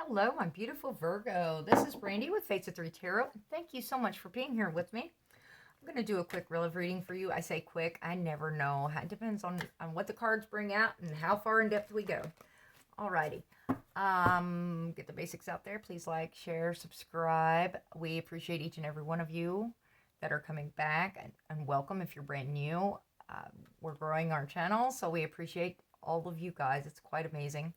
Hello, my beautiful Virgo. This is Brandy with Fates of Three Tarot. Thank you so much for being here with me. I'm going to do a quick relative reading for you. I say quick, I never know. It depends on what the cards bring out and how far in depth we go. Alrighty. Get the basics out there. Please like, share, subscribe. We appreciate each and every one of you that are coming back, and welcome if you're brand new. We're growing our channel, so we appreciate all of you guys. It's quite amazing.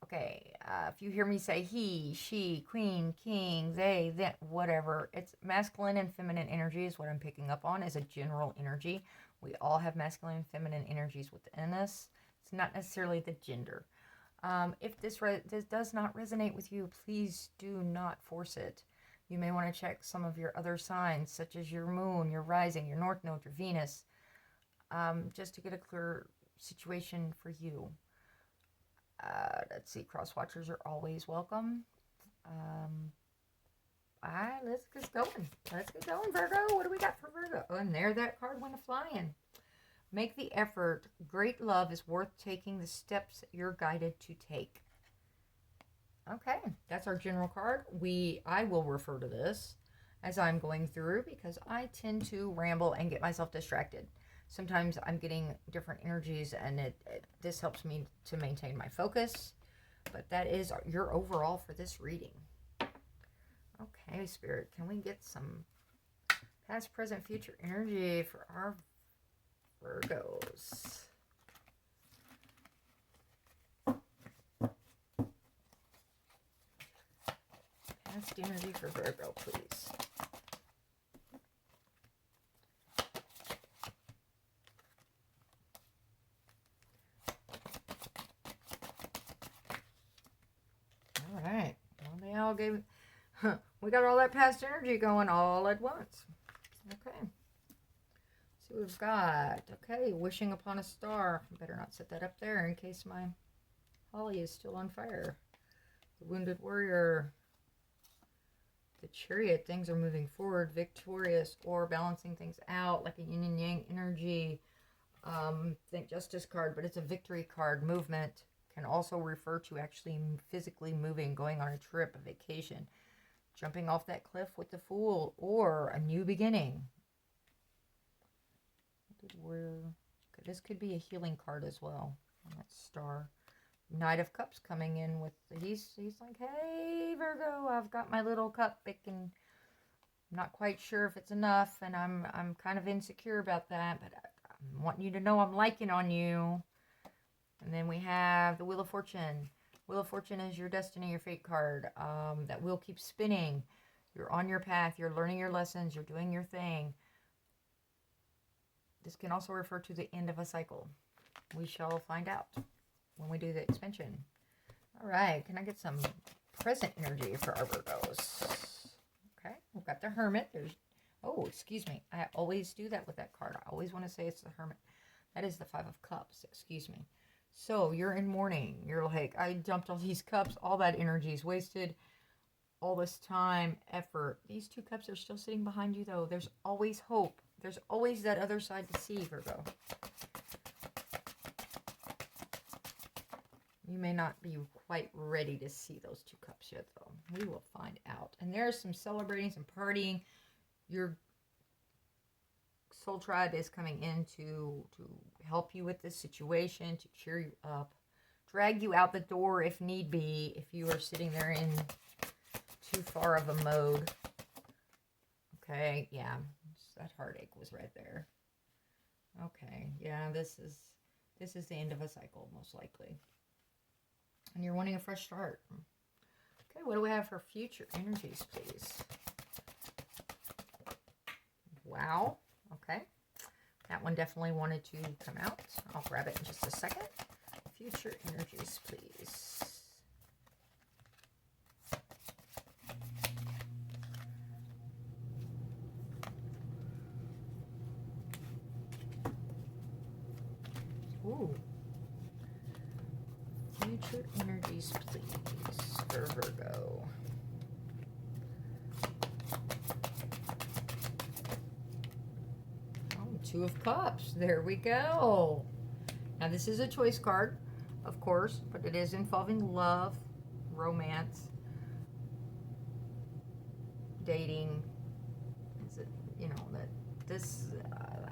Okay, if you hear me say he, she, queen, king, they, that, whatever, it's masculine and feminine energy is what I'm picking up on as a general energy. We all have masculine and feminine energies within us. It's not necessarily the gender. If this does not resonate with you, please do not force it. You may want to check some of your other signs, such as your moon, your rising, your north node, your Venus, just to get a clear situation for you. Let's see, cross watchers are always welcome. Let's get going. Let's get going, Virgo. What do we got for Virgo? Oh, and there that card went flying. Make the effort. Great love is worth taking the steps you're guided to take. Okay, that's our general card. I will refer to this as I'm going through because I tend to ramble and get myself distracted. Sometimes I'm getting different energies, and this helps me to maintain my focus. But that is your overall for this reading. Okay, Spirit, can we get some past, present, future energy for our Virgos? Past energy for Virgo, please. Alright, well, they all gave, we got all that past energy going all at once. Okay, see what we've got. Okay, wishing upon a star. Better not set that up there in case my holly is still on fire. The wounded warrior. The chariot, things are moving forward, victorious, or balancing things out, like a yin and yang energy. Think justice card, but it's a victory card. Movement can also refer to actually physically moving, going on a trip, a vacation, jumping off that cliff with the Fool, or a new beginning. This could be a healing card as well. And that star. Knight of Cups coming in with, he's like, hey, Virgo, I've got my little cup. I'm not quite sure if it's enough, and I'm kind of insecure about that, but I want you to know I'm liking on you. And then we have the Wheel of Fortune. Wheel of Fortune is your destiny, your fate card. That wheel keeps spinning. You're on your path. You're learning your lessons. You're doing your thing. This can also refer to the end of a cycle. We shall find out when we do the expansion. All right, can I get some present energy for our Virgos? Okay, we've got the Hermit. Oh, excuse me. I always do that with that card. I always want to say it's the Hermit. That is the Five of Cups. Excuse me. So you're in mourning. You're like, I dumped all these cups. All that energy is wasted. All this time, effort. These two cups are still sitting behind you, though. There's always hope. There's always that other side to see, Virgo. You may not be quite ready to see those two cups yet, though. We will find out. And there's some celebrating, some partying. Your soul tribe is coming in to help you with this situation, to cheer you up, drag you out the door if need be, if you are sitting there in too far of a mode. Okay, yeah, that heartache was right there. Okay, yeah, this is the end of a cycle, most likely. And you're wanting a fresh start. Okay, what do we have for future energies, please? Wow. Okay. That one definitely wanted to come out. I'll grab it in just a second. Future energies, please. Ooh. Future energies, please, for Virgo. Oh, Two of Cups. There we go. Now, this is a choice card, of course, but it is involving love, romance, dating. Is it, you know, that this,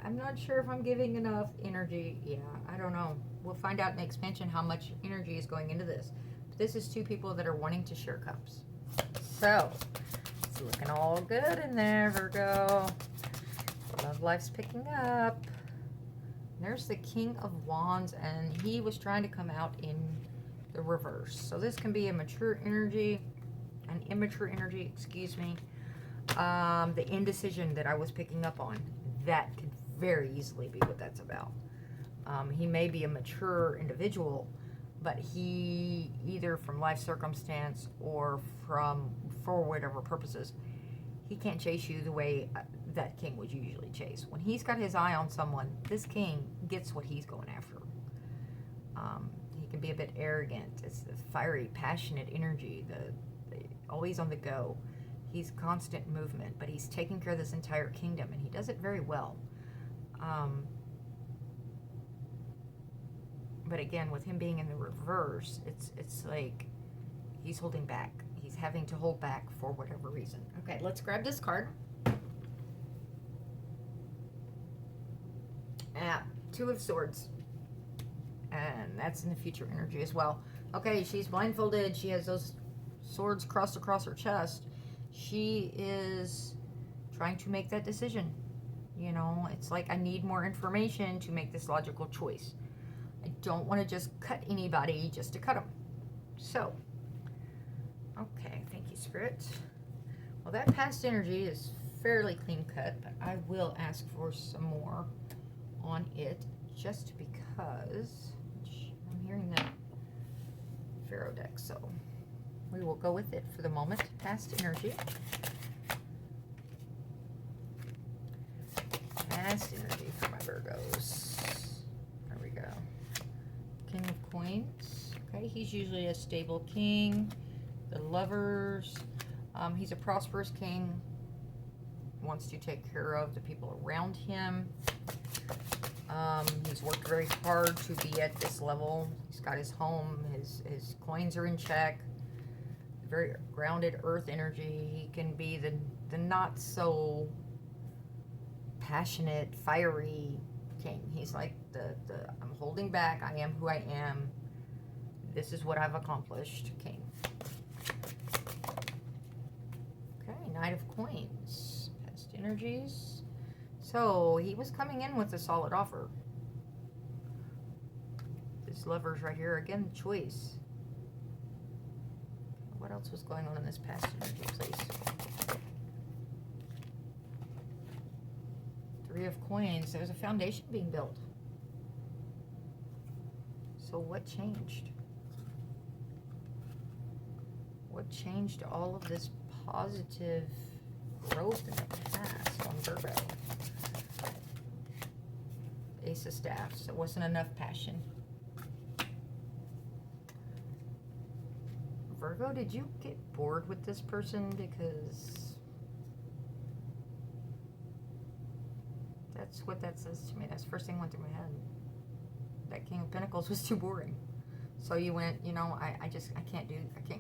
I'm not sure if I'm giving enough energy. Yeah, I don't know. We'll find out in the expansion how much energy is going into this. But this is two people that are wanting to share cups. So, it's looking all good in there, Virgo. Love life's picking up. There's the King of Wands, and he was trying to come out in the reverse. So this can be a mature energy, an immature energy, excuse me. The indecision that I was picking up on, that could very easily be what that's about. He may be a mature individual, but he, either from life circumstance or for whatever purposes, he can't chase you the way that king would usually chase. When he's got his eye on someone, this king gets what he's going after. He can be a bit arrogant. It's the fiery, passionate energy, the always on the go. He's constant movement, but he's taking care of this entire kingdom, and he does it very well. But again, with him being in the reverse, it's like he's holding back. He's having to hold back for whatever reason. Okay, let's grab this card. Two of Swords. And that's in the future energy as well. Okay, she's blindfolded. She has those swords crossed across her chest. She is trying to make that decision. You know, it's like I need more information to make this logical choice. I don't want to just cut anybody just to cut them. So, okay, thank you, Spirit. Well, that past energy is fairly clean cut, but I will ask for some more on it just because I'm hearing that Pharaoh deck, so we will go with it for the moment. Past energy. Past energy for my Virgos. There we go. King of Coins. Okay, he's usually a stable king. The Lovers. He's a prosperous king. Wants to take care of the people around him. He's worked very hard to be at this level. He's got his home. His coins are in check. Very grounded earth energy. He can be the not so passionate, fiery king. He's like the I'm holding back. I am who I am. This is what I've accomplished, king. Okay, Knight of Coins. Past energies. So he was coming in with a solid offer. This Lovers right here, again, choice. What else was going on in this past energy, please? Three of Coins. There's a foundation being built. So what changed? What changed all of this positive growth in the past on Virgo? Ace of Staffs. It wasn't enough passion. Virgo, did you get bored with this person? Because that's what that says to me. That's the first thing that went through my head. That King of Pentacles was too boring. So you went, you know, I can't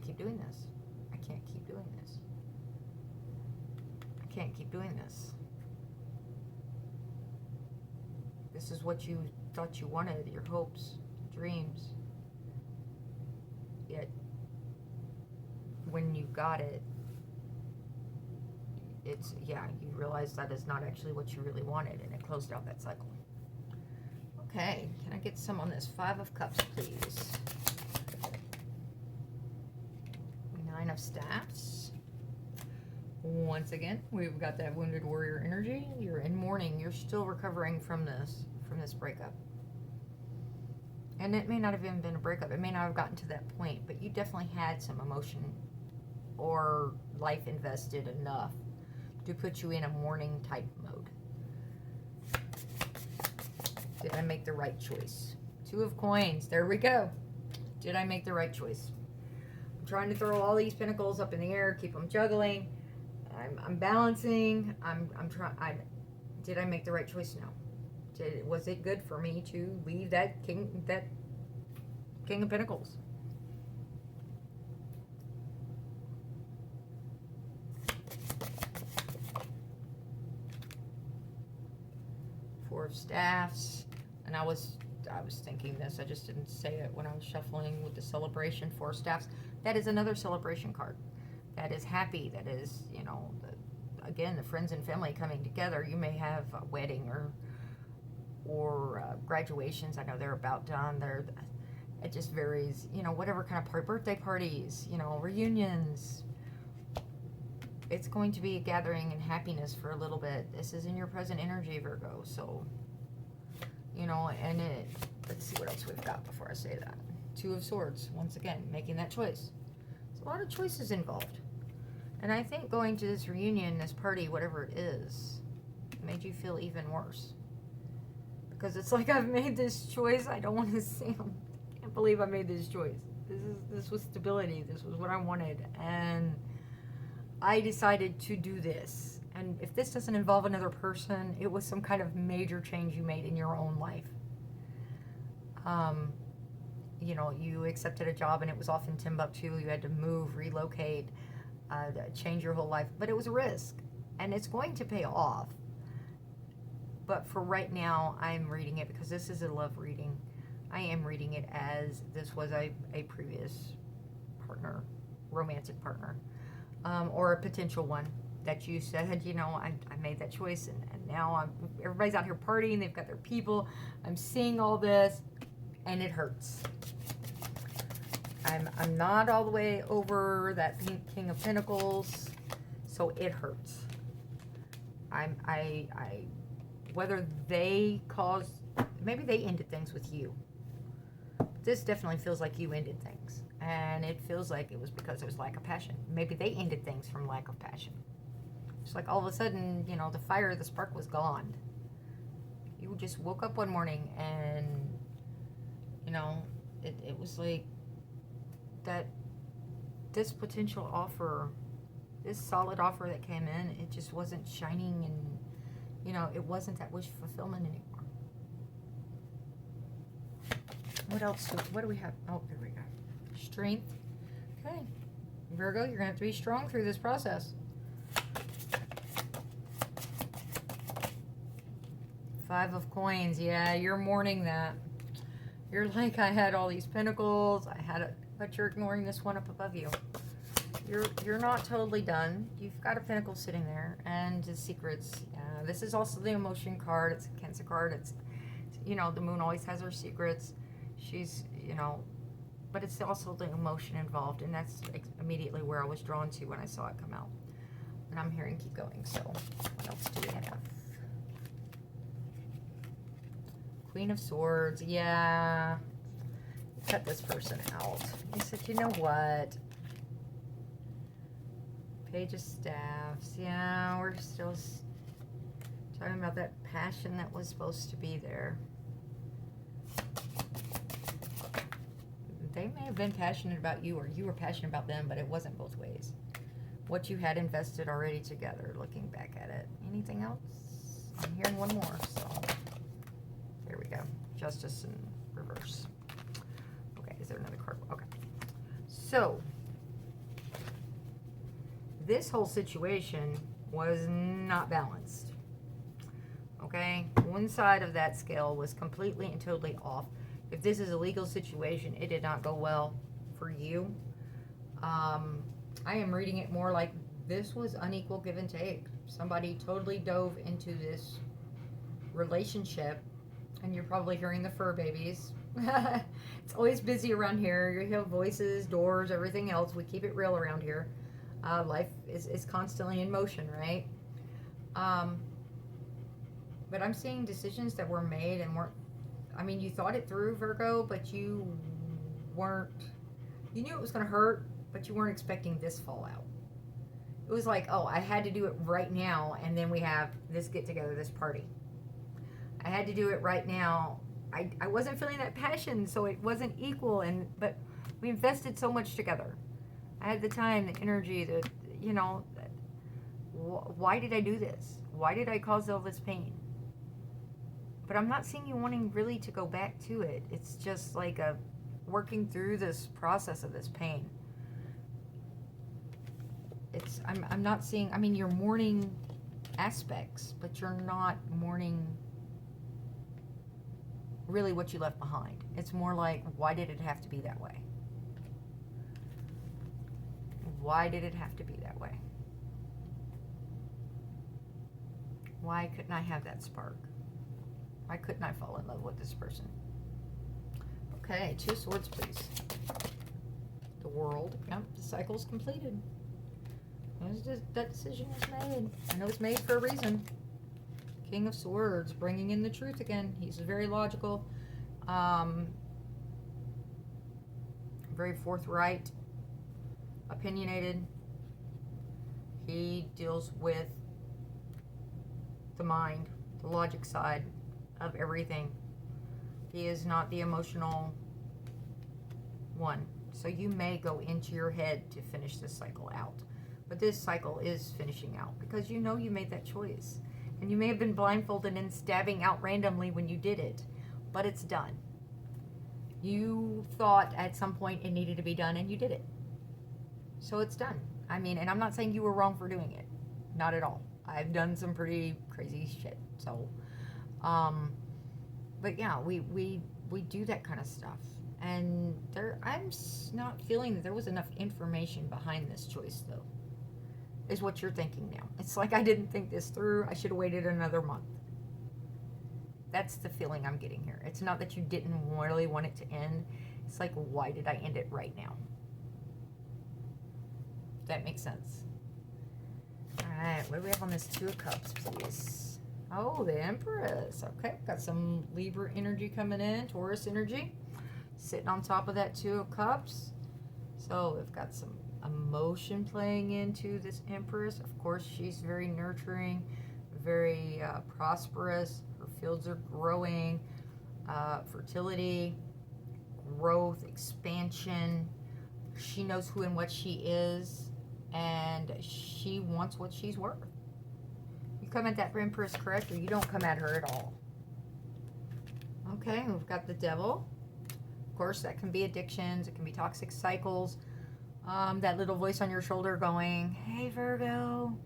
keep doing this. I can't keep doing this. I can't keep doing this. This is what you thought you wanted, your hopes, dreams. Yet, when you got it, it's, yeah, you realize that is not actually what you really wanted, and it closed out that cycle. Okay, can I get some on this Five of Cups, please? Nine of Staffs. Once again, we've got that Wounded Warrior energy. You're in mourning. You're still recovering from this breakup. And it may not have even been a breakup. It may not have gotten to that point, but you definitely had some emotion or life invested enough to put you in a mourning type mode. Did I make the right choice? Two of Coins. There we go. Did I make the right choice? I'm trying to throw all these pentacles up in the air, keep them juggling. I'm balancing. I'm trying. Did I make the right choice? No. Was it good for me to leave that King of Pentacles? of Staffs. And I was thinking this. I just didn't say it when I was shuffling with the celebration, Four of Staffs. That is another celebration card. That is happy. That is, you know, again, the friends and family coming together. You may have a wedding or graduations. I know they're about done. It just varies. You know, whatever kind of birthday parties. You know, reunions. It's going to be a gathering and happiness for a little bit. This is in your present energy, Virgo. So, you know, and let's see what else we've got before I say that. Two of Swords. Once again, making that choice. There's a lot of choices involved. And I think going to this reunion, this party, whatever it is, made you feel even worse. Because it's like, I've made this choice. I don't want to say, I can't believe I made this choice. This was stability. This was what I wanted. And I decided to do this. And if this doesn't involve another person, it was some kind of major change you made in your own life. You know, you accepted a job and it was off in Timbuktu. You had to move, relocate, change your whole life. But it was a risk. And it's going to pay off. But for right now, I'm reading it because this is a love reading. I am reading it as this was a previous partner, romantic partner. Or a potential one that you said, you know, I made that choice and now everybody's out here partying, they've got their people, I'm seeing all this, and it hurts. I'm not all the way over that King of Pentacles, so it hurts. Whether they caused, maybe they ended things with you. This definitely feels like you ended things. And it feels like it was because it was lack of passion. Maybe they ended things from lack of passion. It's like all of a sudden, you know, the fire, the spark was gone. You just woke up one morning and, you know, it was like that this potential offer, this solid offer that came in, it just wasn't shining and, you know, it wasn't that wish fulfillment anymore. What else? What do we have? Oh, there we go. Strength. Okay. Virgo, you're going to have to be strong through this process. Five of Coins. Yeah, you're mourning that. You're like, I had all these pentacles. I had it, but you're ignoring this one up above you. You're not totally done. You've got a pentacle sitting there, and the secrets. This is also the emotion card. It's a Cancer card. It's, you know, the moon always has her secrets. She's, you know, but it's also the emotion involved, and that's immediately where I was drawn to when I saw it come out. And I'm hearing keep going. So, what else do we have? Queen of Swords. Yeah. Cut this person out. He said, you know what? Page of Staffs. Yeah, we're still talking about that passion that was supposed to be there. They may have been passionate about you, or you were passionate about them, but it wasn't both ways. What you had invested already together, looking back at it. Anything else? I'm hearing one more, so there we go. Justice in reverse. Okay, is there another card? Okay. So, this whole situation was not balanced. Okay? One side of that scale was completely and totally off. If this is a legal situation, it did not go well for you. I am reading it more like this was unequal give and take. Somebody totally dove into this relationship, and you're probably hearing the fur babies. It's always busy around here. You hear voices, doors, everything else. We keep it real around here. Life is constantly in motion, right? But I'm seeing decisions that were made and weren't, I mean, you thought it through, Virgo, but you knew it was going to hurt, but you weren't expecting this fallout. It was like, oh, I had to do it right now, and then we have this get-together, this party. I had to do it right now. I wasn't feeling that passion, so it wasn't equal, but we invested so much together. I had the time, the energy, you know, why did I do this? Why did I cause all this pain? But I'm not seeing you wanting really to go back to it. It's just like a working through this process of this pain. I'm not seeing, I mean, you're mourning aspects, but you're not mourning really what you left behind. It's more like, why did it have to be that way? Why did it have to be that way? Why couldn't I have that spark? Why couldn't I fall in love with this person? Okay, 2 swords, please. The World. Yep, the cycle's completed. That decision was made. I know it's made for a reason. King of Swords, bringing in the truth again. He's very logical, very forthright, opinionated. He deals with the mind, the logic side of everything. He is not the emotional one. So you may go into your head to finish this cycle out. But this cycle is finishing out because you know you made that choice. And you may have been blindfolded and stabbing out randomly when you did it. But it's done. You thought at some point it needed to be done and you did it. So it's done. I mean, and I'm not saying you were wrong for doing it. Not at all. I've done some pretty crazy shit. So, but yeah, we do that kind of stuff. And I'm not feeling that there was enough information behind this choice, though, is what you're thinking now. It's like, I didn't think this through. I should have waited another month. That's the feeling I'm getting here. It's not that you didn't really want it to end. It's like, why did I end it right now? That makes sense. All right, what do we have on this 2 of Cups, please? Oh, the Empress. Okay, got some Libra energy coming in, Taurus energy, sitting on top of that 2 of Cups. So we've got some emotion playing into this Empress. Of course, she's very nurturing, very prosperous. Her fields are growing, fertility, growth, expansion. She knows who and what she is, and she wants what she's worth. You come at that Empress correct, or you don't come at her at all. Okay, we've got the Devil. Of course, that can be addictions. It can be toxic cycles. That little voice on your shoulder going, hey, Virgo,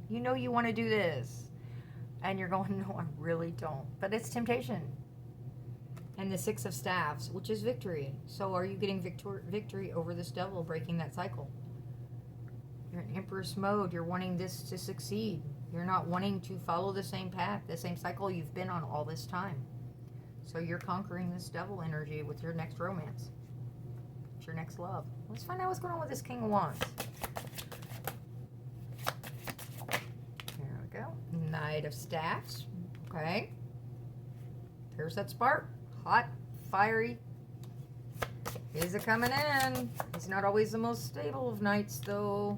you know you want to do this. And you're going, no, I really don't. But it's temptation. And the 6 of Staves, which is victory. So are you getting victory over this devil, breaking that cycle? You're in Empress mode. You're wanting this to succeed. You're not wanting to follow the same path, the same cycle you've been on all this time. So you're conquering this devil energy with your next romance. Your next love. Let's find out what's going on with this King of Wands. There we go. Knight of Staffs. Okay. There's that spark. Hot, fiery. He's a coming in. He's not always the most stable of knights, though.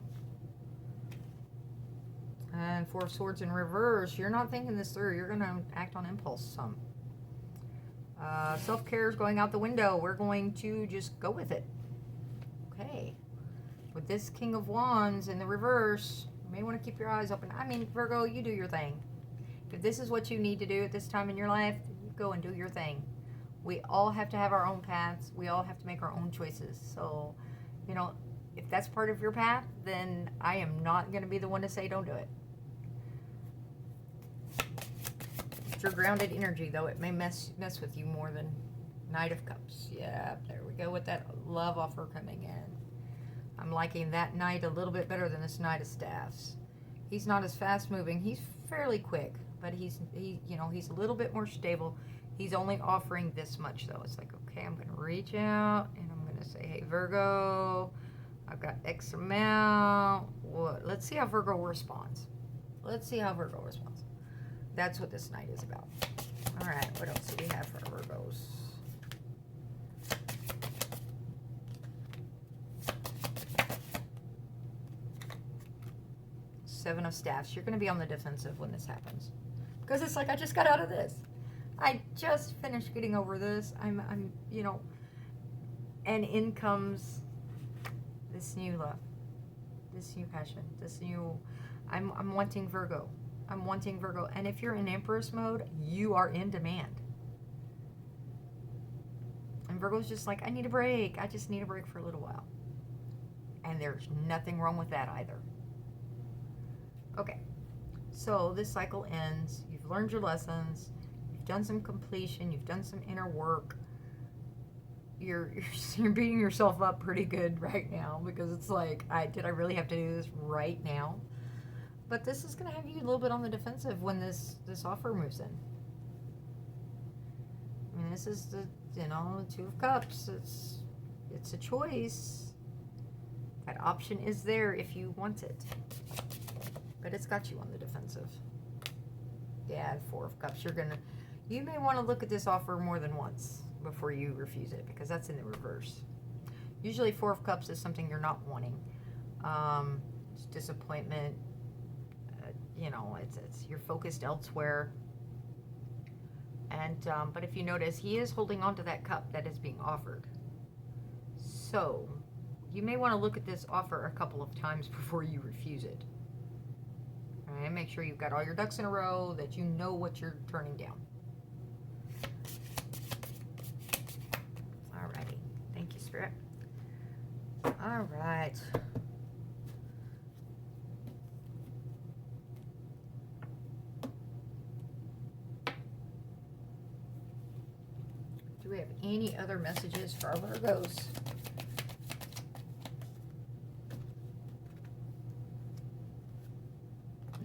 And 4 of Swords in reverse. You're not thinking this through. You're going to act on impulse some. Self-care is going out the window. We're going to just go with it. Okay. With this King of Wands in the reverse, you may want to keep your eyes open. I mean, Virgo, you do your thing. If this is what you need to do at this time in your life, you go and do your thing. We all have to have our own paths. We all have to make our own choices. So, you know, if that's part of your path, then I am not going to be the one to say don't do it. It's your grounded energy, though. It may mess with you more than Knight of Cups. Yeah, there we go with that love offer coming in. I'm liking that Knight a little bit better than this Knight of Staffs. He's not as fast moving. He's fairly quick, but he's a little bit more stable. He's only offering this much, though. It's like, okay, I'm going to reach out and I'm going to say, hey, Virgo, I've got X amount. What? Let's see how Virgo responds. That's what this Knight is about. All right, what else do we have for our Virgos? Seven of Staffs. You're going to be on the defensive when this happens. Because it's like, I just got out of this. I just finished getting over this. I'm and in comes this new love, this new passion, this new, I'm wanting Virgo. I'm wanting Virgo. And if you're in Empress mode, you are in demand. And Virgo's just like, I need a break. I just need a break for a little while. And there's nothing wrong with that either. Okay. So this cycle ends. You've learned your lessons. You've done some completion. You've done some inner work. You're beating yourself up pretty good right now because it's like, did I really have to do this right now? But this is going to have you a little bit on the defensive when this offer moves in. I mean, this is the, Two of Cups. It's a choice. That option is there if you want it. But it's got you on the defensive. Yeah, Four of Cups. You may want to look at this offer more than once before you refuse it, because that's in the reverse. Usually Four of Cups is something you're not wanting. It's disappointment. It's you're focused elsewhere. And but if you notice, he is holding on to that cup that is being offered. So you may want to look at this offer a couple of times before you refuse it. All right, make sure you've got all your ducks in a row, that you know what you're turning down. Alrighty, thank you, Spirit. All right. Do we have any other messages for our Virgos?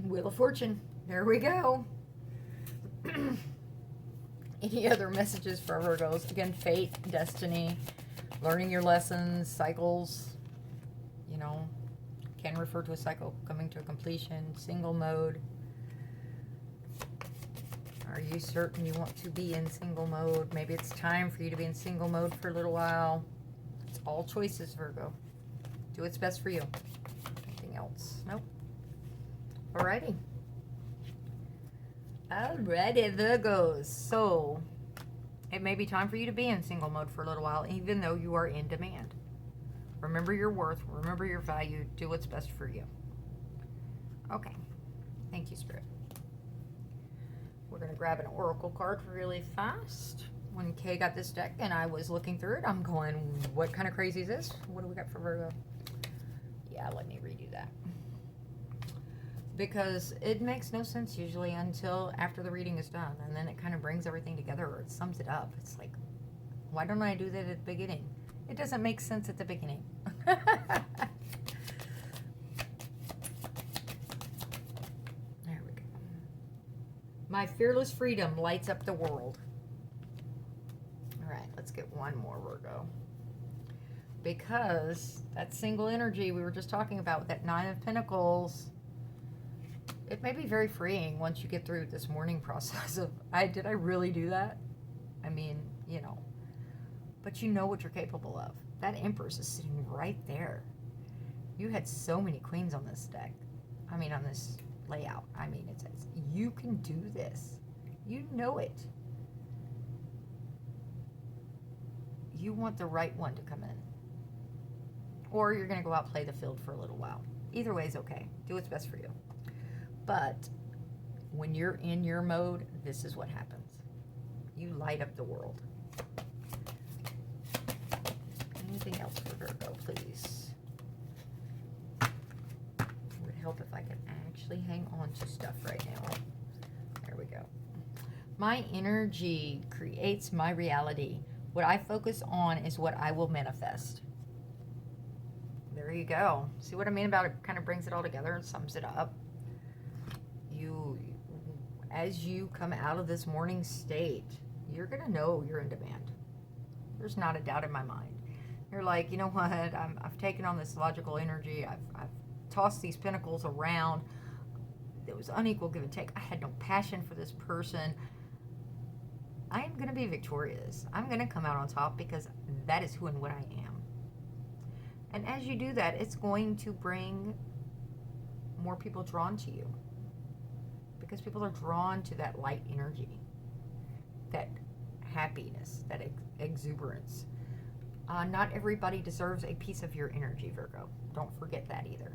Wheel of Fortune. There we go. Any other messages for our Virgos? Again, fate, destiny, learning your lessons, cycles. Can refer to a cycle coming to a completion, single mode. Are you certain you want to be in single mode? Maybe it's time for you to be in single mode for a little while. It's all choices, Virgo. Do what's best for you. Anything else? Nope. Alrighty. Alrighty, Virgos. So, it may be time for you to be in single mode for a little while, even though you are in demand. Remember your worth. Remember your value. Do what's best for you. Okay. Thank you, Spirit. We're going to grab an oracle card really fast. When Kay got this deck and I was looking through it, I'm going, what kind of crazy is this? What do we got for Virgo? Yeah, let me redo that. Because it makes no sense usually until after the reading is done. And then it kind of brings everything together, or it sums it up. It's like, why don't I do that at the beginning? It doesn't make sense at the beginning. There we go. My fearless freedom lights up the world. All right, let's get one more, Virgo. Because that single energy we were just talking about with that Nine of Pentacles, it may be very freeing once you get through this mourning process of, did I really do that? I mean, but you know what you're capable of. That Empress is sitting right there. You had so many queens on this deck. On this layout. It says, you can do this. You know it. You want the right one to come in. Or you're going to go out and play the field for a little while. Either way is okay. Do what's best for you. But when you're in your mode, this is what happens. You light up the world. Anything else for Virgo, please? It would help if I could actually hang on to stuff right now. There we go. My energy creates my reality. What I focus on is what I will manifest. There you go. See what I mean about it? Kind of brings it all together and sums it up. As you come out of this mourning state, you're going to know you're in demand. There's not a doubt in my mind. You're like, you know what? I've taken on this logical energy. I've tossed these pentacles around. There was unequal give and take. I had no passion for this person. I am going to be victorious. I'm going to come out on top because that is who and what I am. And as you do that, it's going to bring more people drawn to you. Because people are drawn to that light energy, that happiness, that exuberance. Not everybody deserves a piece of your energy, Virgo. Don't forget that either.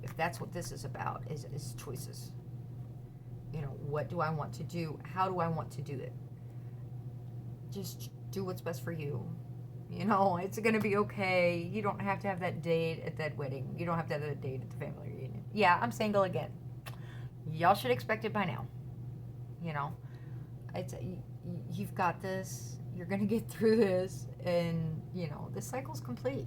If that's what this is about, is choices. What do I want to do? How do I want to do it? Just do what's best for you. It's going to be okay. You don't have to have that date at that wedding. You don't have to have that date at the family reunion. Yeah, I'm single again. Y'all should expect it by now. You've got this. You're going to get through this. And, the cycle's complete.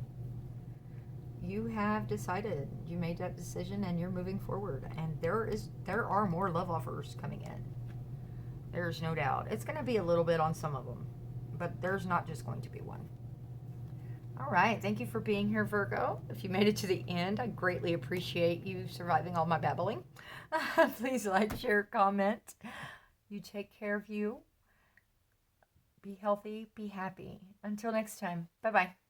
You have decided. You made that decision and you're moving forward. And there are more love offers coming in. There's no doubt. It's going to be a little bit on some of them. But there's not just going to be one. All right. Thank you for being here, Virgo. If you made it to the end, I greatly appreciate you surviving all my babbling. Please like, share, comment. You take care of you. Be healthy. Be happy. Until next time. Bye-bye.